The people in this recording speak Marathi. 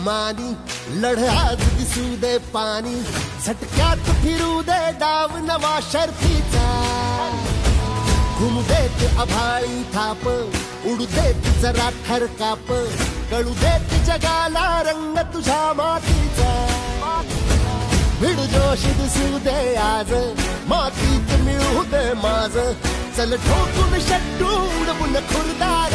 मानी लढाच दिसू दे पाणी झटक्यात फिरू दे डाव नवा शर्तीचा घुमू देत आभाळी थाप उडू देत जरा थरकाप कळू देत जगाला रंग तुझ्या मातीचा भिड जोश दिसू दे आज मातीत मिळू दे माझ चल ठोकून शट्टू उडवून खुरदार